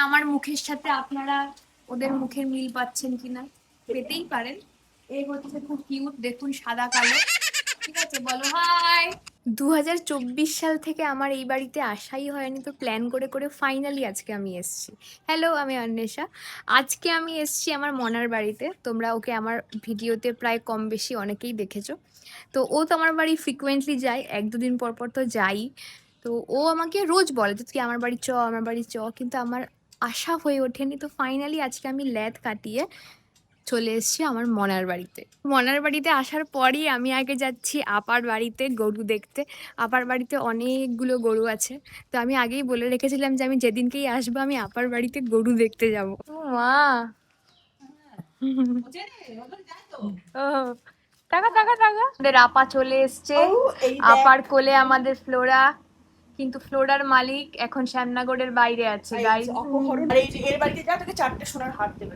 আমার মুখের সাথে আপনারা ওদের মুখের মিল পাচ্ছেন কিনা, পেতেই পারেন। এই হচ্ছে খুব কিউট, দেখুন সাদা কালো। ঠিক আছে, বলো হাই। 2024 সাল থেকে আমার এই বাড়িতে আসাই হয়নি, তো প্ল্যান করে করে ফাইনালি আজকে আমি এসেছি। হ্যালো, আমি অন্বেষা। আজকে আমি এসেছি আমার মনার বাড়িতে। তোমরা ওকে আমার ভিডিওতে প্রায় কম বেশি অনেকেই দেখেছো। তো ও তো আমার বাড়ি ফ্রিকুয়েন্টলি যায়, এক দুদিন পর পর তো যাই। তো ও আমাকে রোজ বলে যে তুই আমার বাড়ি চ, আমার বাড়ি চ, কিন্তু আমার আশা হয়ে ওঠেনি। তো ফাইনালি আজকে আমি ল্যাদ কাটিয়ে চলে এসেছি আমার মনার বাড়িতে। মনার বাড়িতে আসার পরই আমি আগে যাচ্ছি আপার বাড়িতে গরু দেখতে। আপার বাড়িতে অনেকগুলো গরু আছে, তো আমি আগেই বলে রেখেছিলাম যে আমি যেদিনকেই আসবো আমি আপার বাড়িতে গরু দেখতে যাব। মা ও টাকা টাকা টাকা, আমাদের আপা চলে এসছে। আপার কোলে আমাদের ফ্লোরা, কিন্তু ফ্লোরার মালিক এখন শ্যামনগরের বাইরে আছে। গাইস, এর বাড়িতে যা, তোকে 4টে সোনার হার দেবে।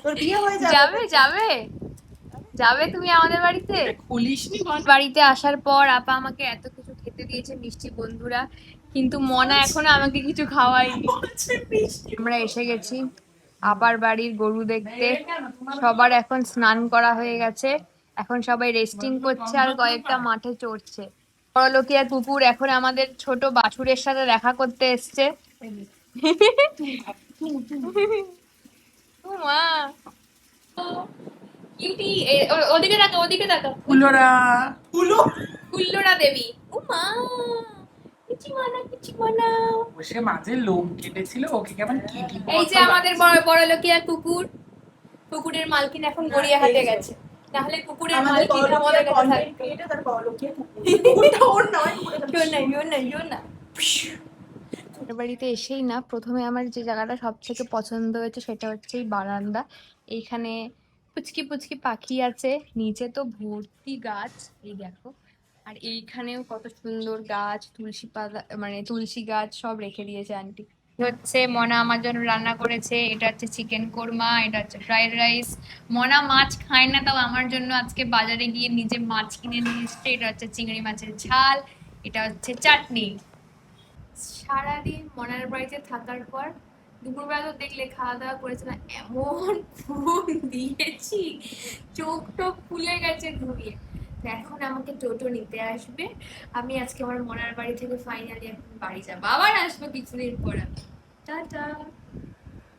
তোর বিয়ে হয়ে যাবে যাবে যাবে তুমি আমাদের বাড়িতে? খুলিসনি বাড়িতে আসার পর আপা আমাকে এত কিছু খেতে দিয়েছে, মিষ্টি বন্ধুরা, কিন্তু মনা এখনো আমাকে কিছু খাওয়ায়নি। আমরা এসে গেছি আপার বাড়ির গরু দেখতে। সবার এখন স্নান করা হয়ে গেছে, এখন সবাই রেস্টিং করছে আর কয়েকটা মাঠে চড়ছে। পরলোকিয়া কুকুর এখন আমাদের ছোট বাছুরের সাথে দেখা করতে এসছে। ও মা, কিউটি, ওদিকে তাকা, ওদিকে তাকা। ফুলোরা কুল্লোরা দেবী। ও মা, কিচি মানা, কিচি মানা। বসে মাঝে লোম কেটেছিল, ওকে কেমন কিটি। এই যে আমাদের বড় লোকিয়া কুকুর। কুকুরের মালকিন এখন গড়িয়াহাটে গেছে, তাহলে কুকুরের মালকিন আমাদের কাছে থাকবে। এটা তার বড়লোকিয়া কুকুরটা ওর নয়, জোর নাই, জোর নাই, জোর না। বাড়িতে এসেই না প্রথমে আমার যে জায়গাটা সব থেকে পছন্দ হয়েছে সেটা হচ্ছে এই বারান্দা। এইখানে পুচকি পুচকি পাখি আছে, নিচে তো ভর্তি গাছ, এই দেখো। আর এইখানেও কত সুন্দর গাছ, তুলসী পাতা, মানে তুলসী গাছ সব রেখে দিয়েছে আন্টি। হচ্ছে মনা আমার জন্য রান্না করেছে, এটা হচ্ছে চিকেন কোরমা, এটা হচ্ছে ফ্রাইড রাইস। মনা মাছ খায় না, তাও আমার জন্য আজকে বাজারে গিয়ে নিজে মাছ কিনে নিয়ে এসছে। এটা হচ্ছে চিংড়ি মাছের ঝাল, এটা হচ্ছে চাটনি। সারাদিন মনার বাড়িতে থাকার পর দুপুরবেলা তো দেখলে খাওয়া দাওয়া করেছে না, এমন ঘুম দিয়েছি, চোখ টোক ফুলে গেছে ঘুমিয়ে। তো এখন আমাকে টোটো নিতে আসবে। আমি আজকে আমার মনার বাড়ি থেকে ফাইনালি এখন বাড়ি যাবো, আবার আসবো কিছুদিন পর। টাটা।